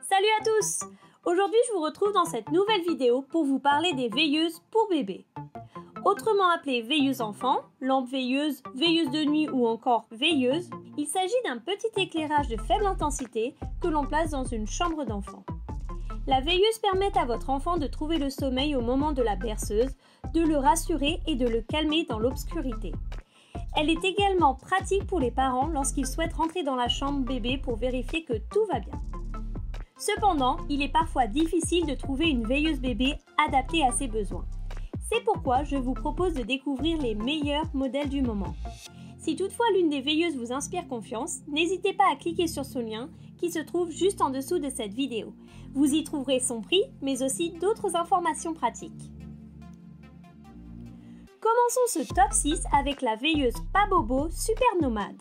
Salut à tous! Aujourd'hui, je vous retrouve dans cette nouvelle vidéo pour vous parler des veilleuses pour bébés. Autrement appelées veilleuses enfants, lampes veilleuses, veilleuses de nuit ou encore veilleuses, il s'agit d'un petit éclairage de faible intensité que l'on place dans une chambre d'enfant. La veilleuse permet à votre enfant de trouver le sommeil au moment de la berceuse, de le rassurer et de le calmer dans l'obscurité. Elle est également pratique pour les parents lorsqu'ils souhaitent rentrer dans la chambre bébé pour vérifier que tout va bien. Cependant, il est parfois difficile de trouver une veilleuse bébé adaptée à ses besoins. C'est pourquoi je vous propose de découvrir les meilleurs modèles du moment. Si toutefois l'une des veilleuses vous inspire confiance, n'hésitez pas à cliquer sur ce lien qui se trouve juste en dessous de cette vidéo. Vous y trouverez son prix, mais aussi d'autres informations pratiques. Commençons ce top 6 avec la veilleuse Pabobo Super Nomade.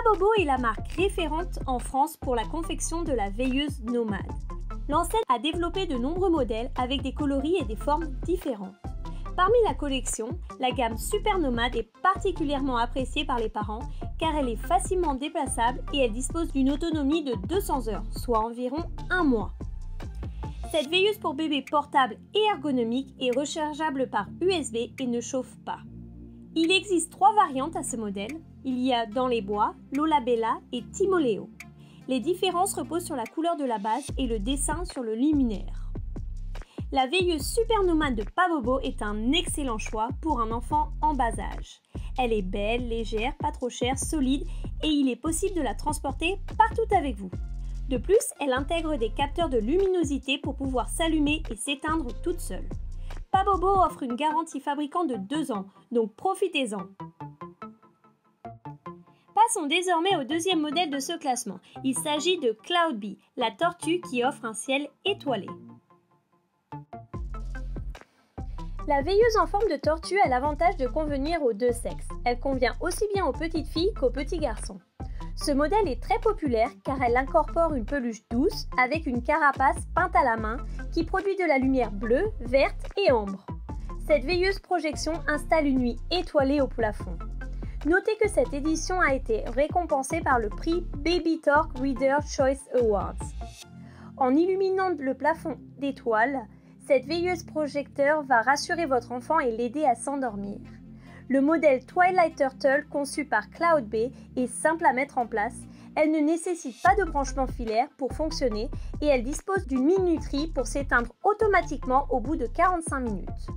Pabobo est la marque référente en France pour la confection de la veilleuse nomade. L'enseigne a développé de nombreux modèles avec des coloris et des formes différentes. Parmi la collection, la gamme Super Nomade est particulièrement appréciée par les parents car elle est facilement déplaçable et elle dispose d'une autonomie de 200 heures, soit environ un mois. Cette veilleuse pour bébé portable et ergonomique est rechargeable par USB et ne chauffe pas. Il existe 3 variantes à ce modèle. Il y a Dans les bois, Lola Bella et Timoléo. Les différences reposent sur la couleur de la base et le dessin sur le luminaire. La veilleuse Super Nomade de Pabobo est un excellent choix pour un enfant en bas âge. Elle est belle, légère, pas trop chère, solide et il est possible de la transporter partout avec vous. De plus, elle intègre des capteurs de luminosité pour pouvoir s'allumer et s'éteindre toute seule. Pabobo offre une garantie fabricant de 2 ans, donc profitez-en. Passons désormais au deuxième modèle de ce classement. Il s'agit de Cloudbee, la tortue qui offre un ciel étoilé. La veilleuse en forme de tortue a l'avantage de convenir aux deux sexes. Elle convient aussi bien aux petites filles qu'aux petits garçons. Ce modèle est très populaire car elle incorpore une peluche douce avec une carapace peinte à la main qui produit de la lumière bleue, verte et ambre. Cette veilleuse projection installe une nuit étoilée au plafond. Notez que cette édition a été récompensée par le prix Baby Talk Reader Choice Awards. En illuminant le plafond d'étoiles, cette veilleuse projecteur va rassurer votre enfant et l'aider à s'endormir. Le modèle Twilight Turtle conçu par Cloudbee est simple à mettre en place. Elle ne nécessite pas de branchement filaire pour fonctionner et elle dispose d'une minuterie pour s'éteindre automatiquement au bout de 45 minutes.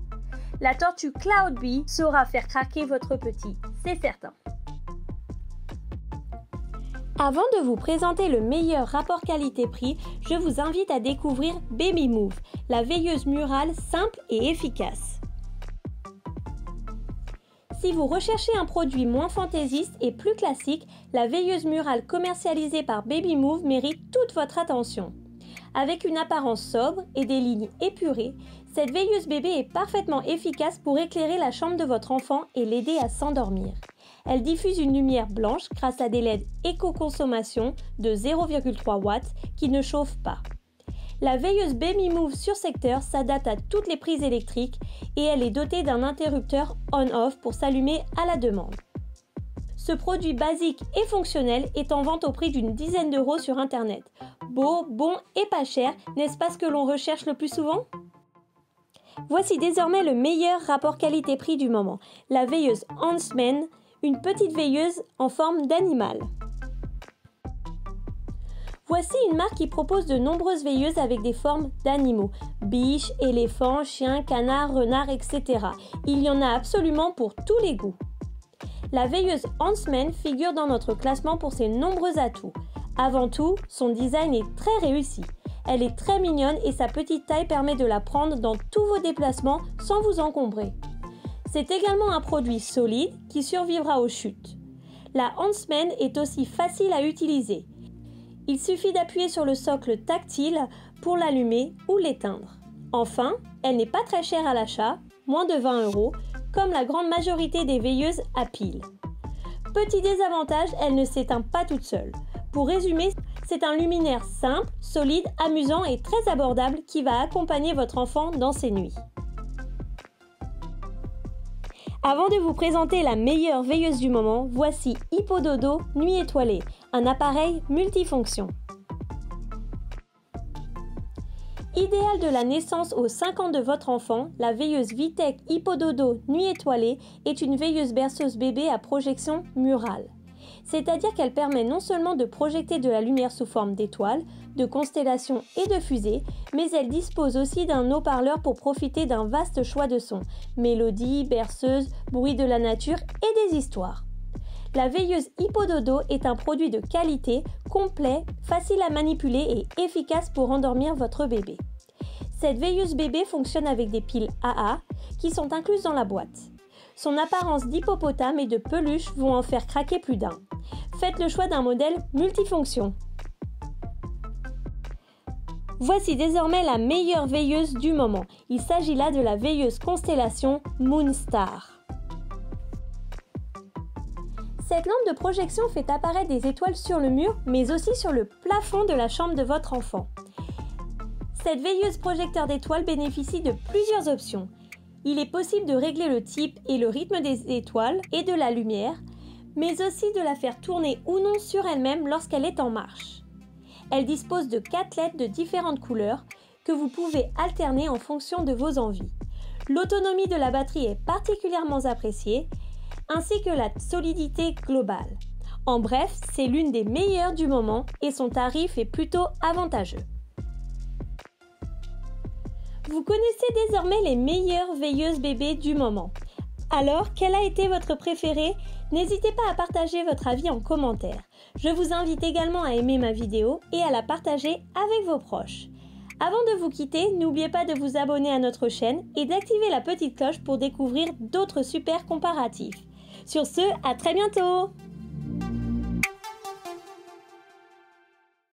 La tortue Cloudbee saura faire craquer votre petit, c'est certain. Avant de vous présenter le meilleur rapport qualité-prix, je vous invite à découvrir Baby Move, la veilleuse murale simple et efficace. Si vous recherchez un produit moins fantaisiste et plus classique, la veilleuse murale commercialisée par Baby Move mérite toute votre attention. Avec une apparence sobre et des lignes épurées, cette veilleuse bébé est parfaitement efficace pour éclairer la chambre de votre enfant et l'aider à s'endormir. Elle diffuse une lumière blanche grâce à des LED éco-consommation de 0,3 watts qui ne chauffent pas. La veilleuse Baby Move sur secteur s'adapte à toutes les prises électriques et elle est dotée d'un interrupteur on-off pour s'allumer à la demande. Ce produit basique et fonctionnel est en vente au prix d'une dizaine d'euros sur internet. Beau, bon et pas cher, n'est-ce pas ce que l'on recherche le plus souvent ? Voici désormais le meilleur rapport qualité-prix du moment, la veilleuse Huntsman, une petite veilleuse en forme d'animal. Voici une marque qui propose de nombreuses veilleuses avec des formes d'animaux, biches, éléphants, chiens, canards, renards, etc. Il y en a absolument pour tous les goûts. La veilleuse Huntsman figure dans notre classement pour ses nombreux atouts. Avant tout, son design est très réussi. Elle est très mignonne et sa petite taille permet de la prendre dans tous vos déplacements sans vous encombrer. C'est également un produit solide qui survivra aux chutes. La Huntsman est aussi facile à utiliser. Il suffit d'appuyer sur le socle tactile pour l'allumer ou l'éteindre. Enfin, elle n'est pas très chère à l'achat, moins de 20 euros, comme la grande majorité des veilleuses à pile. Petit désavantage, elle ne s'éteint pas toute seule. Pour résumer, c'est un luminaire simple, solide, amusant et très abordable qui va accompagner votre enfant dans ses nuits. Avant de vous présenter la meilleure veilleuse du moment, voici Hippododo Nuit étoilée, un appareil multifonction. Idéal de la naissance aux 5 ans de votre enfant, la veilleuse Vitech Hippododo Nuit étoilée est une veilleuse berceuse bébé à projection murale. C'est-à-dire qu'elle permet non seulement de projeter de la lumière sous forme d'étoiles, de constellations et de fusées, mais elle dispose aussi d'un haut-parleur pour profiter d'un vaste choix de sons, mélodies, berceuses, bruits de la nature et des histoires. La veilleuse Hippododo est un produit de qualité, complet, facile à manipuler et efficace pour endormir votre bébé. Cette veilleuse bébé fonctionne avec des piles AA qui sont incluses dans la boîte. Son apparence d'hippopotame et de peluche vont en faire craquer plus d'un. Faites le choix d'un modèle multifonction. Voici désormais la meilleure veilleuse du moment. Il s'agit là de la veilleuse constellation Moonstar. Cette lampe de projection fait apparaître des étoiles sur le mur, mais aussi sur le plafond de la chambre de votre enfant. Cette veilleuse projecteur d'étoiles bénéficie de plusieurs options. Il est possible de régler le type et le rythme des étoiles et de la lumière, mais aussi de la faire tourner ou non sur elle-même lorsqu'elle est en marche. Elle dispose de 4 LED de différentes couleurs que vous pouvez alterner en fonction de vos envies. L'autonomie de la batterie est particulièrement appréciée, ainsi que la solidité globale. En bref, c'est l'une des meilleures du moment et son tarif est plutôt avantageux. Vous connaissez désormais les meilleures veilleuses bébés du moment. Alors, quelle a été votre préférée? N'hésitez pas à partager votre avis en commentaire. Je vous invite également à aimer ma vidéo et à la partager avec vos proches. Avant de vous quitter, n'oubliez pas de vous abonner à notre chaîne et d'activer la petite cloche pour découvrir d'autres super comparatifs. Sur ce, à très bientôt!